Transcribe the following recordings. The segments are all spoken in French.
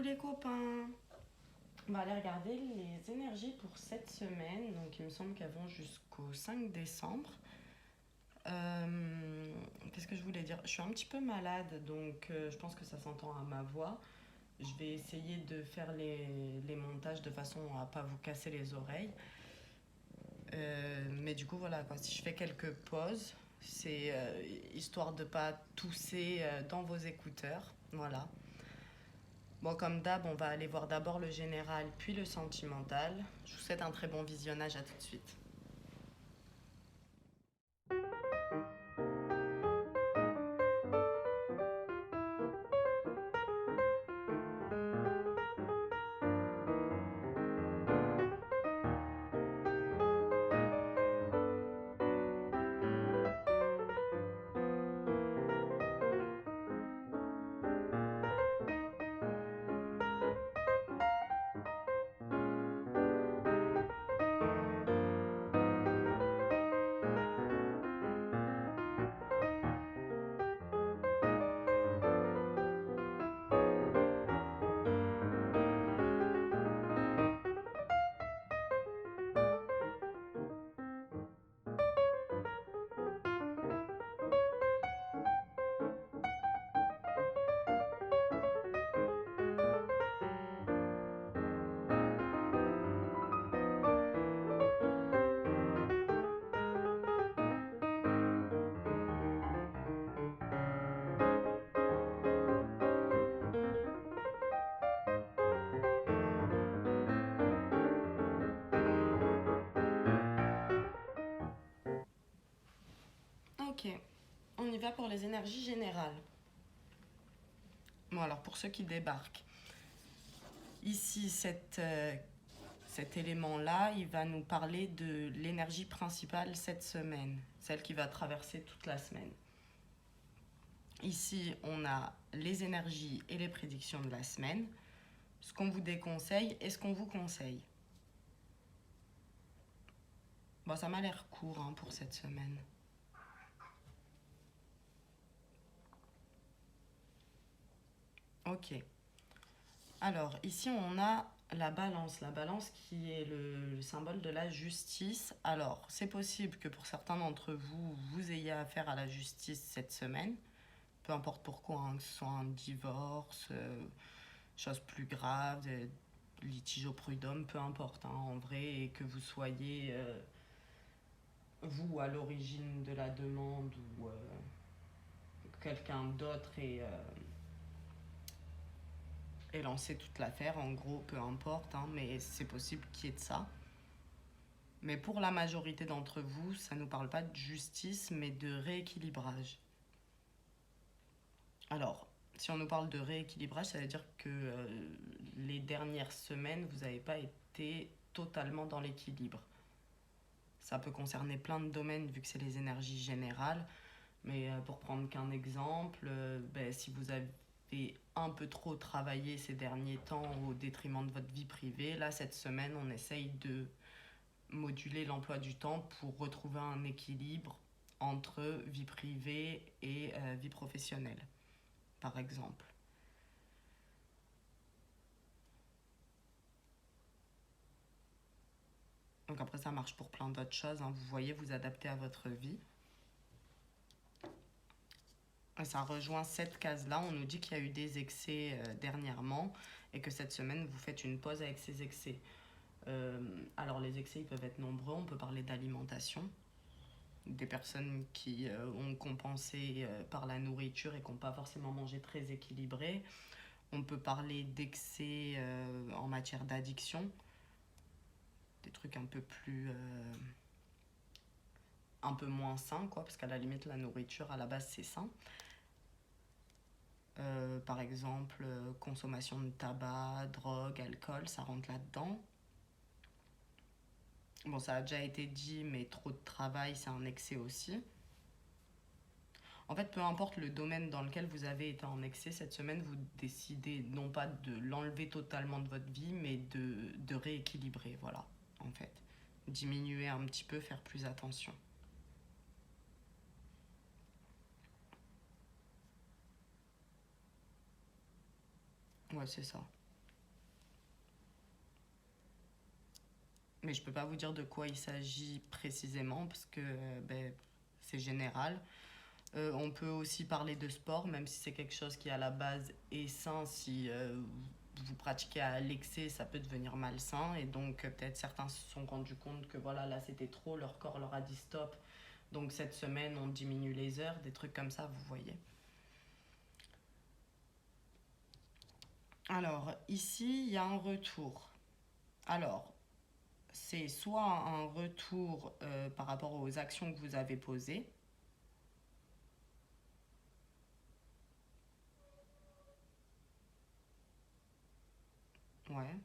les copains. On va aller regarder les énergies pour cette semaine. Donc il me semble qu'elles vont jusqu'au 5 décembre. Qu'est-ce que je voulais dire? Je suis un petit peu malade, donc je pense que ça s'entend à ma voix. Je vais essayer de faire les montages de façon à pas vous casser les oreilles. Mais du coup, voilà, quoi. Si je fais quelques pauses, c'est histoire de pas tousser dans vos écouteurs. Voilà. Bon, comme d'hab, on va aller voir d'abord le général, puis le sentimental. Je vous souhaite un très bon visionnage, à tout de suite. Ok, on y va pour les énergies générales. Bon, alors pour ceux qui débarquent, ici, cet élément-là, il va nous parler de l'énergie principale cette semaine, celle qui va traverser toute la semaine. Ici, on a les énergies et les prédictions de la semaine, ce qu'on vous déconseille et ce qu'on vous conseille. Bon, ça m'a l'air court hein, pour cette semaine. Ok. Alors, ici, on a la balance qui est le symbole de la justice. Alors, c'est possible que pour certains d'entre vous, vous ayez affaire à la justice cette semaine, peu importe pourquoi, hein, que ce soit un divorce, chose plus grave, litige au prud'homme, peu importe, hein, en vrai, et que vous soyez, vous, à l'origine de la demande ou quelqu'un d'autre et lancer toute l'affaire, en gros, peu importe, hein, mais c'est possible qu'il y ait de ça. Mais pour la majorité d'entre vous, ça ne nous parle pas de justice, mais de rééquilibrage. Alors, si on nous parle de rééquilibrage, ça veut dire que les dernières semaines, vous n'avez pas été totalement dans l'équilibre. Ça peut concerner plein de domaines vu que c'est les énergies générales. Mais pour prendre qu'un exemple, si vous avez un peu trop travaillé ces derniers temps au détriment de votre vie privée, là, cette semaine, on essaye de moduler l'emploi du temps pour retrouver un équilibre entre vie privée et vie professionnelle, par exemple. Donc après, ça marche pour plein d'autres choses, hein. Vous voyez, vous adaptez à votre vie. Et ça rejoint cette case-là. On nous dit qu'il y a eu des excès dernièrement et que cette semaine, vous faites une pause avec ces excès. Alors les excès, ils peuvent être nombreux. On peut parler d'alimentation. Des personnes qui ont compensé par la nourriture et qui n'ont pas forcément mangé très équilibré. On peut parler d'excès en matière d'addiction. Des trucs un peu plus... un peu moins sains, quoi, parce qu'à la limite, la nourriture, à la base, c'est sain. Par exemple, consommation de tabac, drogue, alcool, ça rentre là-dedans. Bon, ça a déjà été dit, mais trop de travail, c'est un excès aussi. En fait, peu importe le domaine dans lequel vous avez été en excès, cette semaine, vous décidez non pas de l'enlever totalement de votre vie, mais de rééquilibrer, voilà, en fait. Diminuer un petit peu, faire plus attention. Ouais, c'est ça. Mais je peux pas vous dire de quoi il s'agit précisément parce que c'est général. On peut aussi parler de sport, même si c'est quelque chose qui à la base est sain. Si vous pratiquez à l'excès, ça peut devenir malsain. Et donc peut-être certains se sont rendus compte que voilà, là c'était trop, leur corps leur a dit stop. Donc cette semaine, on diminue les heures, des trucs comme ça, vous voyez. Alors ici, il y a un retour. Alors, c'est soit un retour par rapport aux actions que vous avez posées. Ouais.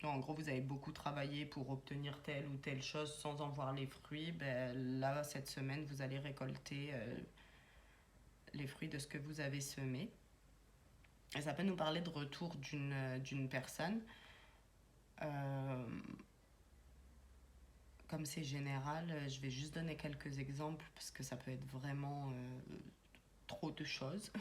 En gros, vous avez beaucoup travaillé pour obtenir telle ou telle chose sans en voir les fruits. Ben, là, cette semaine, vous allez récolter les fruits de ce que vous avez semé. Et ça peut nous parler de retour d'une personne. Euh, Comme c'est général, je vais juste donner quelques exemples parce que ça peut être vraiment trop de choses.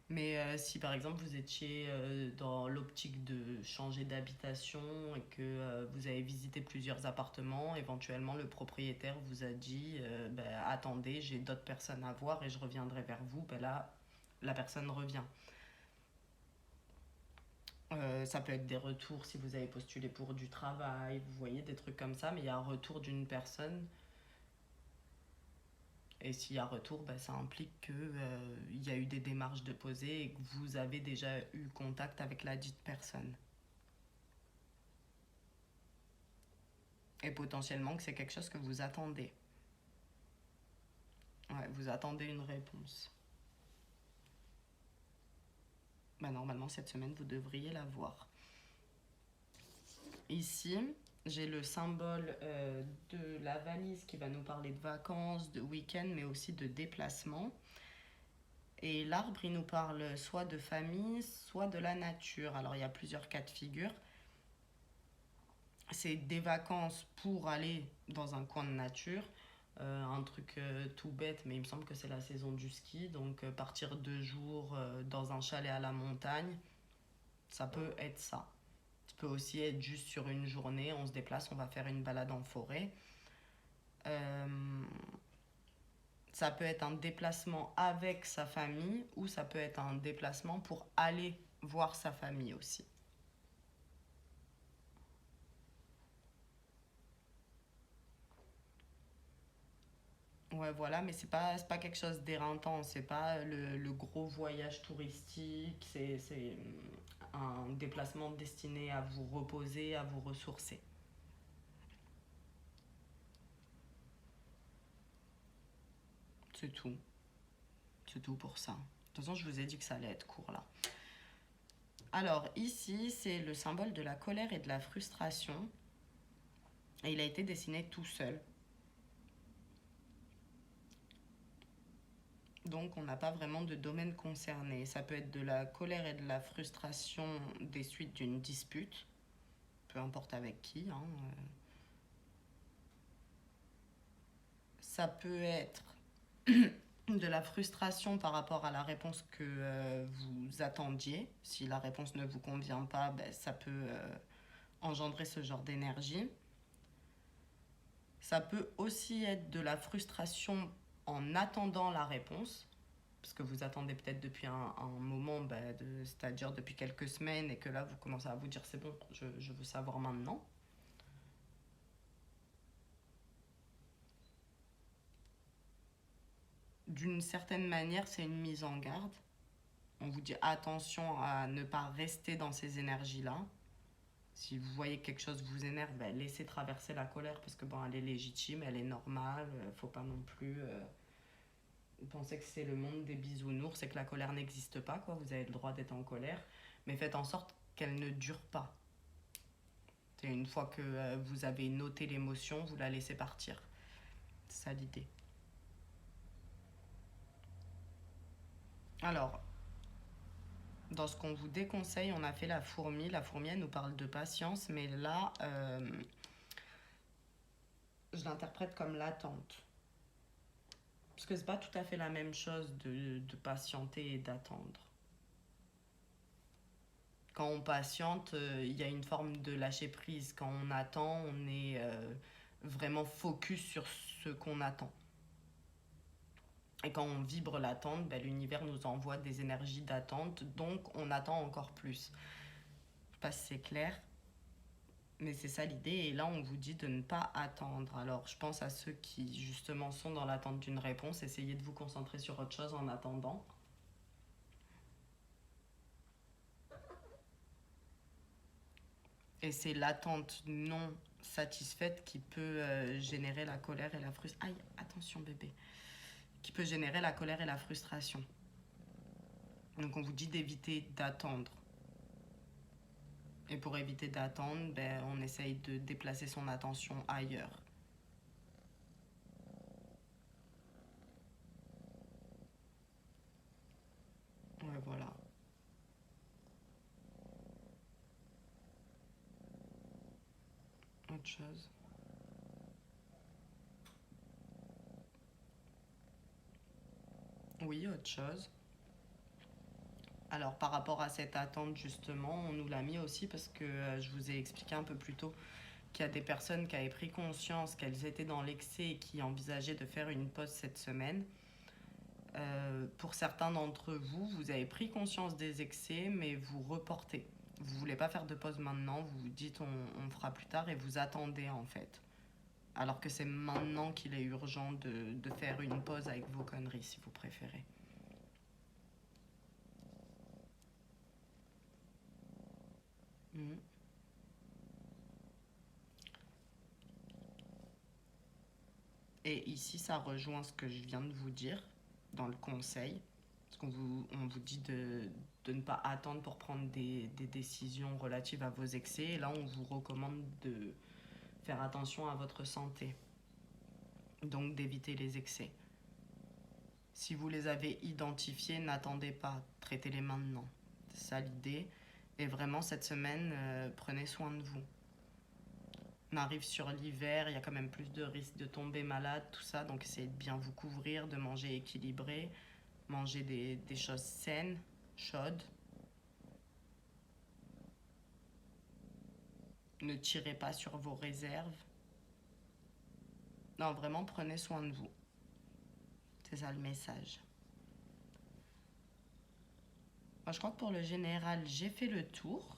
Mais si par exemple vous étiez dans l'optique de changer d'habitation et que vous avez visité plusieurs appartements, éventuellement le propriétaire vous a dit ben, attendez, j'ai d'autres personnes à voir et je reviendrai vers vous. Ben là, la personne revient. Ça peut être des retours si vous avez postulé pour du travail, vous voyez, des trucs comme ça, mais il y a un retour d'une personne. Et s'il y a retour, ben, ça implique qu'il y a eu des démarches déposées et que vous avez déjà eu contact avec la dite personne. Et potentiellement que c'est quelque chose que vous attendez. Ouais, vous attendez une réponse. Ben, normalement, cette semaine, vous devriez l'avoir. Ici, j'ai le symbole de la valise qui va nous parler de vacances, de week-end, mais aussi de déplacement. Et l'arbre, il nous parle soit de famille, soit de la nature. Alors, il y a plusieurs cas de figure. C'est des vacances pour aller dans un coin de nature. Un truc tout bête, mais il me semble que c'est la saison du ski. Donc, partir 2 jours dans un chalet à la montagne, ça peut être ça. Ça peut aussi être juste sur une journée, on se déplace, on va faire une balade en forêt. Euh, Ça peut être un déplacement avec sa famille ou ça peut être un déplacement pour aller voir sa famille aussi. Ouais, voilà, mais c'est pas quelque chose d'éreintant, c'est pas le gros voyage touristique, c'est un déplacement destiné à vous reposer, à vous ressourcer. C'est tout. C'est tout pour ça. De toute façon, je vous ai dit que ça allait être court là. Alors, ici, c'est le symbole de la colère et de la frustration. Et il a été dessiné tout seul. Donc, on n'a pas vraiment de domaine concerné. Ça peut être de la colère et de la frustration des suites d'une dispute, peu importe avec qui. Hein. Ça peut être de la frustration par rapport à la réponse que vous attendiez. Si la réponse ne vous convient pas, ben, ça peut engendrer ce genre d'énergie. Ça peut aussi être de la frustration en attendant la réponse, parce que vous attendez peut-être depuis un moment, ben, c'est-à-dire depuis quelques semaines, et que là vous commencez à vous dire c'est bon, je veux savoir maintenant. D'une certaine manière, c'est une mise en garde. On vous dit attention à ne pas rester dans ces énergies-là. Si vous voyez que quelque chose vous énerve, ben, laissez traverser la colère parce que bon, elle est légitime, elle est normale. Faut pas non plus penser que c'est le monde des bisounours et que la colère n'existe pas. Quoi. Vous avez le droit d'être en colère, mais faites en sorte qu'elle ne dure pas. C'est une fois que vous avez noté l'émotion, vous la laissez partir. C'est ça l'idée. Alors, dans ce qu'on vous déconseille, on a fait la fourmi. La fourmi, elle nous parle de patience, mais là, je l'interprète comme l'attente. Parce que c'est pas tout à fait la même chose de patienter et d'attendre. Quand on patiente, il y a une forme de lâcher prise. Quand on attend, on est vraiment focus sur ce qu'on attend. Et quand on vibre l'attente, ben, l'univers nous envoie des énergies d'attente, donc on attend encore plus. Je sais pas si c'est clair, mais c'est ça l'idée. Et là, on vous dit de ne pas attendre. Alors, je pense à ceux qui, justement, sont dans l'attente d'une réponse. Essayez de vous concentrer sur autre chose en attendant. Et c'est l'attente non satisfaite qui peut générer la colère et la frustration. Aïe, attention bébé. Qui peut générer la colère et la frustration. Donc on vous dit d'éviter d'attendre. Et pour éviter d'attendre, ben, on essaye de déplacer son attention ailleurs. Ouais, voilà. Autre chose. Oui, autre chose. Alors par rapport à cette attente justement, on nous l'a mis aussi parce que je vous ai expliqué un peu plus tôt qu'il y a des personnes qui avaient pris conscience qu'elles étaient dans l'excès et qui envisageaient de faire une pause cette semaine. Pour certains d'entre vous, vous avez pris conscience des excès, mais vous reportez. Vous voulez pas faire de pause maintenant, vous vous dites on fera plus tard et vous attendez en fait. Alors que c'est maintenant qu'il est urgent de faire une pause avec vos conneries si vous préférez. Mhm. Et ici, ça rejoint ce que je viens de vous dire dans le conseil. Parce on vous dit de ne pas attendre pour prendre des décisions relatives à vos excès. Et là, on vous recommande de faire attention à votre santé. Donc d'éviter les excès. Si vous les avez identifiés, n'attendez pas, traitez-les maintenant. C'est ça l'idée. Et vraiment, cette semaine, prenez soin de vous. On arrive sur l'hiver, il y a quand même plus de risques de tomber malade, tout ça. Donc essayez de bien vous couvrir, de manger équilibré, manger des choses saines, chaudes. Ne tirez pas sur vos réserves. Non, vraiment, prenez soin de vous. C'est ça le message. Moi, je crois que pour le général, j'ai fait le tour.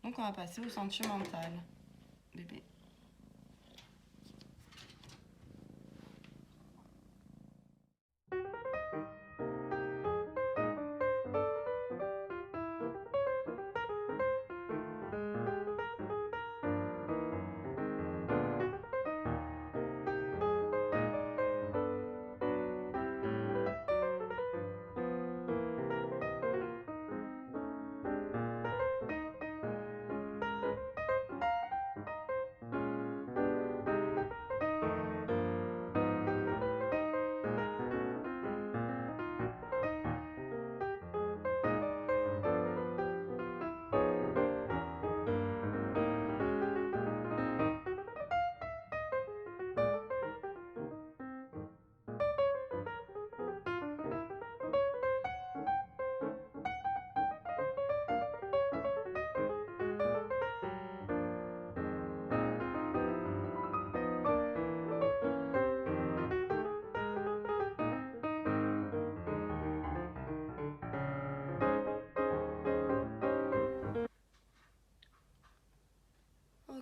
Donc on va passer au sentimental. Bébé.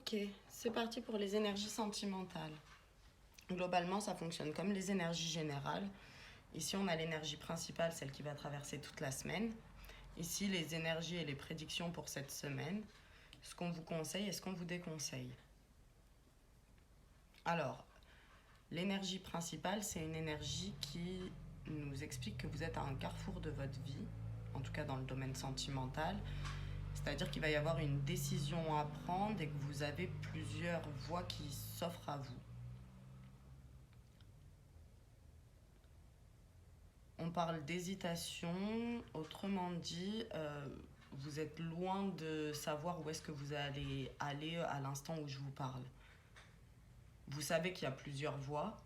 Ok, c'est parti pour les énergies sentimentales. Globalement, ça fonctionne comme les énergies générales. Ici, on a l'énergie principale, celle qui va traverser toute la semaine. Ici, les énergies et les prédictions pour cette semaine. Ce qu'on vous conseille et ce qu'on vous déconseille. Alors, l'énergie principale, c'est une énergie qui nous explique que vous êtes à un carrefour de votre vie, en tout cas dans le domaine sentimental. C'est-à-dire qu'il va y avoir une décision à prendre et que vous avez plusieurs voies qui s'offrent à vous. On parle d'hésitation, autrement dit, vous êtes loin de savoir où est-ce que vous allez aller à l'instant où je vous parle. Vous savez qu'il y a plusieurs voies,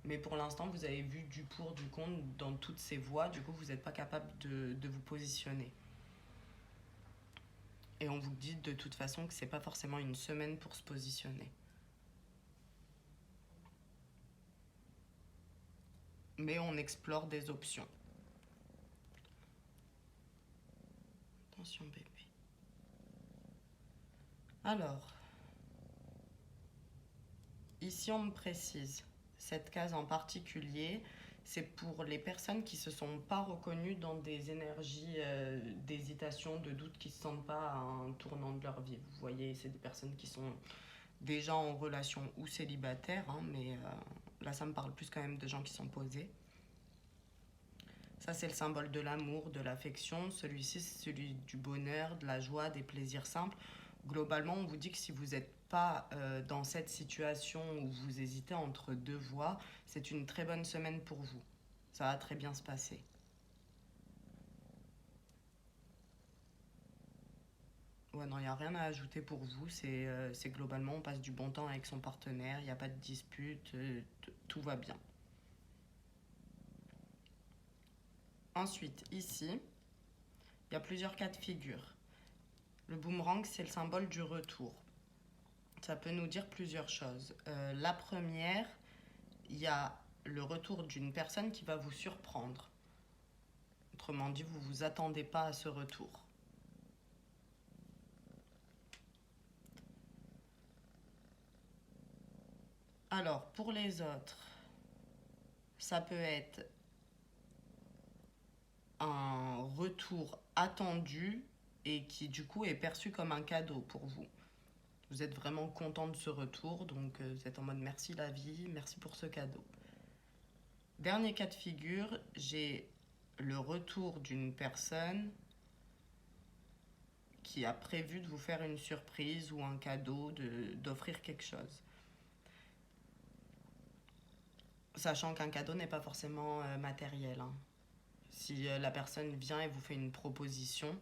mais pour l'instant, vous avez vu du pour, du contre dans toutes ces voies, du coup, vous n'êtes pas capable de vous positionner. Et on vous dit de toute façon que c'est pas forcément une semaine pour se positionner. Mais on explore des options. Attention bébé. Alors, ici on me précise, cette case en particulier, c'est pour les personnes qui ne se sont pas reconnues dans des énergies d'hésitation, de doute, qui ne se sentent pas à un tournant de leur vie. Vous voyez, c'est des personnes qui sont déjà en relation ou célibataires, hein, mais là ça me parle plus quand même de gens qui sont posés. Ça c'est le symbole de l'amour, de l'affection. Celui-ci c'est celui du bonheur, de la joie, des plaisirs simples. Globalement, on vous dit que si vous n'êtes pas dans cette situation où vous hésitez entre deux voies, c'est une très bonne semaine pour vous. Ça va très bien se passer. Ouais, non, il n'y a rien à ajouter pour vous. C'est globalement, on passe du bon temps avec son partenaire, il n'y a pas de dispute, tout va bien. Ensuite, ici, il y a plusieurs cas de figure. Le boomerang, c'est le symbole du retour. Ça peut nous dire plusieurs choses. La première, il y a le retour d'une personne qui va vous surprendre. Autrement dit, vous ne vous attendez pas à ce retour. Alors, pour les autres, ça peut être un retour attendu et qui du coup est perçu comme un cadeau pour vous. Vous êtes vraiment content de ce retour, donc vous êtes en mode merci la vie, merci pour ce cadeau. Dernier cas de figure, j'ai le retour d'une personne qui a prévu de vous faire une surprise ou un cadeau, d'offrir quelque chose. Sachant qu'un cadeau n'est pas forcément matériel, hein. Si la personne vient et vous fait une proposition,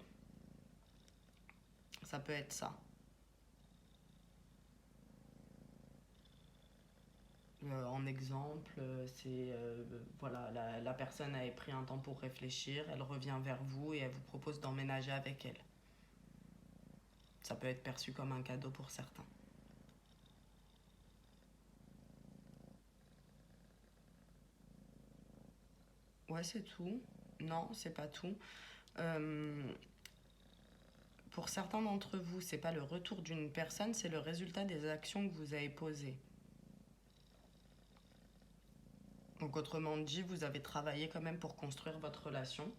ça peut être ça. En exemple, c'est voilà, la personne avait pris un temps pour réfléchir, elle revient vers vous et elle vous propose d'emménager avec elle. Ça peut être perçu comme un cadeau pour certains. Ouais, c'est tout. Non, c'est pas tout. Euh, pour certains d'entre vous, c'est pas le retour d'une personne, c'est le résultat des actions que vous avez posées. Donc autrement dit, vous avez travaillé quand même pour construire votre relation.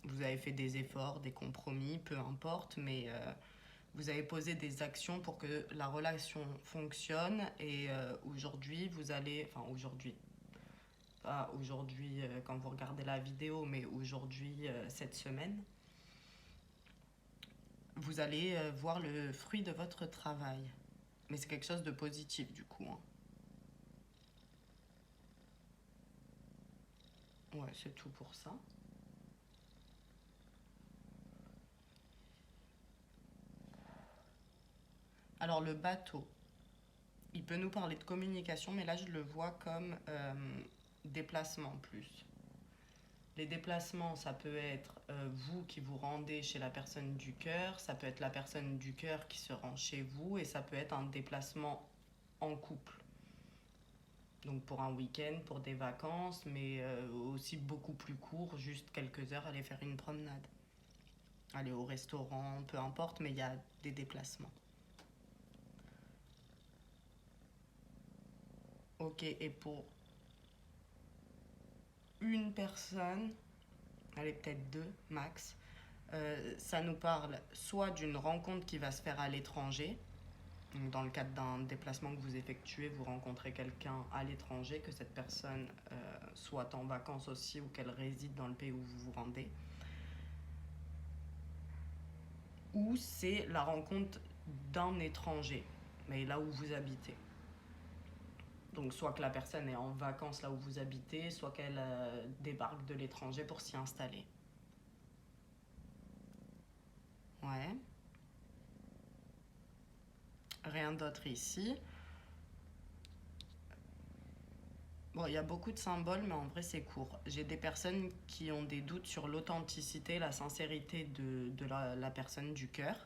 Vous avez fait des efforts, des compromis, peu importe, mais vous avez posé des actions pour que la relation fonctionne et aujourd'hui, vous allez... Enfin, aujourd'hui, pas aujourd'hui quand vous regardez la vidéo, mais aujourd'hui, cette semaine, vous allez voir le fruit de votre travail. Mais c'est quelque chose de positif du coup, hein. Ouais, c'est tout pour ça. Alors le bateau, il peut nous parler de communication, mais là je le vois comme déplacement plus. Les déplacements, ça peut être vous qui vous rendez chez la personne du cœur, ça peut être la personne du cœur qui se rend chez vous, et ça peut être un déplacement en couple. Donc pour un week-end, pour des vacances, mais aussi beaucoup plus court, juste quelques heures, aller faire une promenade. Aller au restaurant, peu importe, mais il y a des déplacements. Ok, et pour une personne, allez peut-être deux max, ça nous parle soit d'une rencontre qui va se faire à l'étranger. Donc, dans le cadre d'un déplacement que vous effectuez, vous rencontrez quelqu'un à l'étranger, que cette personne soit en vacances aussi ou qu'elle réside dans le pays où vous vous rendez. Ou c'est la rencontre d'un étranger, mais là où vous habitez. Donc soit que la personne est en vacances là où vous habitez, soit qu'elle débarque de l'étranger pour s'y installer. Ouais. Rien d'autre ici. Bon, il y a beaucoup de symboles, mais en vrai, c'est court. J'ai des personnes qui ont des doutes sur l'authenticité, la sincérité de la personne du cœur.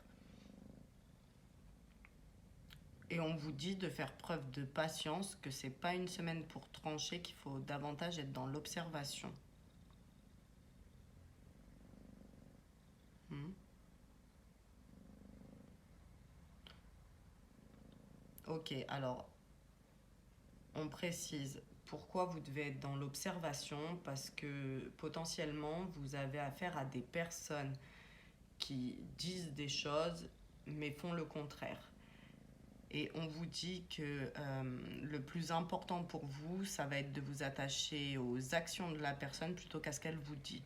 Et on vous dit de faire preuve de patience, que c'est pas une semaine pour trancher, qu'il faut davantage être dans l'observation. Hmm. Ok, alors on précise pourquoi vous devez être dans l'observation, parce que potentiellement vous avez affaire à des personnes qui disent des choses mais font le contraire. Et on vous dit que le plus important pour vous, ça va être de vous attacher aux actions de la personne plutôt qu'à ce qu'elle vous dit.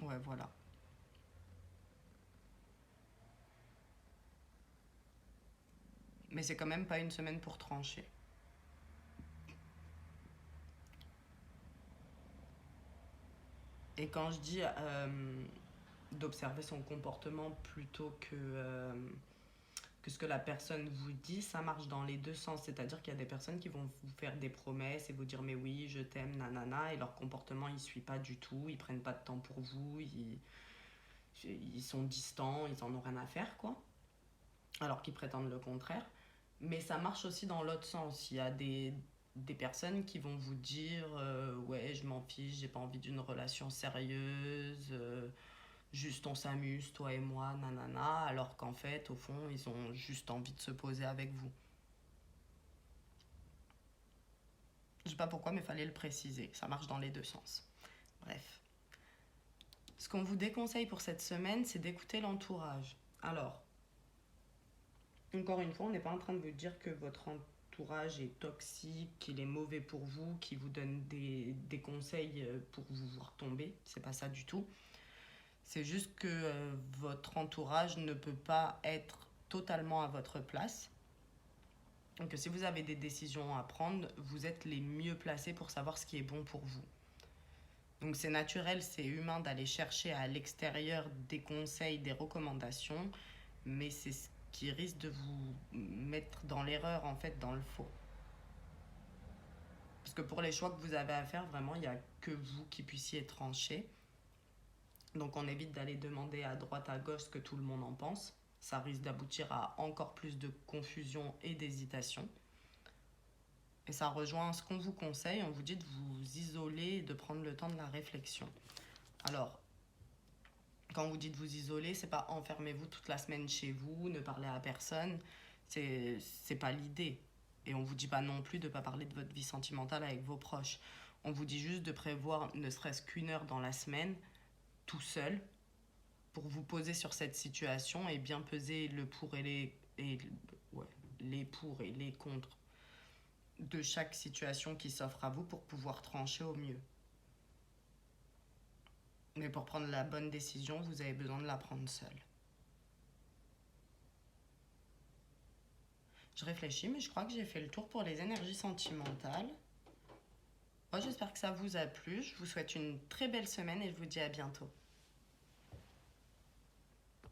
Ouais, voilà. Mais c'est quand même pas une semaine pour trancher. Et quand je dis d'observer son comportement plutôt que ce que la personne vous dit, ça marche dans les deux sens. C'est-à-dire qu'il y a des personnes qui vont vous faire des promesses et vous dire mais oui, je t'aime, nanana, et leur comportement, il suit pas du tout, ils prennent pas de temps pour vous, ils sont distants, ils en ont rien à faire, quoi. Alors qu'ils prétendent le contraire. Mais ça marche aussi dans l'autre sens. Il y a des personnes qui vont vous dire ouais, je m'en fiche, j'ai pas envie d'une relation sérieuse, juste on s'amuse, toi et moi, nanana, alors qu'en fait, au fond, ils ont juste envie de se poser avec vous. Je sais pas pourquoi, mais fallait le préciser. Ça marche dans les deux sens. Bref. Ce qu'on vous déconseille pour cette semaine, c'est d'écouter l'entourage. Alors, encore une fois, on n'est pas en train de vous dire que votre entourage est toxique, qu'il est mauvais pour vous, qu'il vous donne des conseils pour vous voir tomber. C'est pas ça du tout. C'est juste que votre entourage ne peut pas être totalement à votre place. Donc si vous avez des décisions à prendre, vous êtes les mieux placés pour savoir ce qui est bon pour vous. Donc c'est naturel, c'est humain d'aller chercher à l'extérieur des conseils, des recommandations, mais c'est ce qui risque de vous mettre dans l'erreur, en fait, dans le faux. Parce que pour les choix que vous avez à faire, vraiment, il n'y a que vous qui puissiez trancher. Donc on évite d'aller demander à droite, à gauche ce que tout le monde en pense. Ça risque d'aboutir à encore plus de confusion et d'hésitation. Et ça rejoint ce qu'on vous conseille, on vous dit de vous isoler et de prendre le temps de la réflexion. Alors, quand on vous dit de vous isoler, c'est pas enfermez-vous toute la semaine chez vous, ne parlez à personne, c'est pas l'idée. Et on vous dit pas non plus de pas parler de votre vie sentimentale avec vos proches. On vous dit juste de prévoir ne serait-ce qu'une heure dans la semaine, tout seul, pour vous poser sur cette situation et bien peser le pour et ouais, les pour et les contre de chaque situation qui s'offre à vous pour pouvoir trancher au mieux. Mais pour prendre la bonne décision, vous avez besoin de la prendre seule. Je réfléchis, mais je crois que j'ai fait le tour pour les énergies sentimentales. Moi, j'espère que ça vous a plu. Je vous souhaite une très belle semaine et je vous dis à bientôt.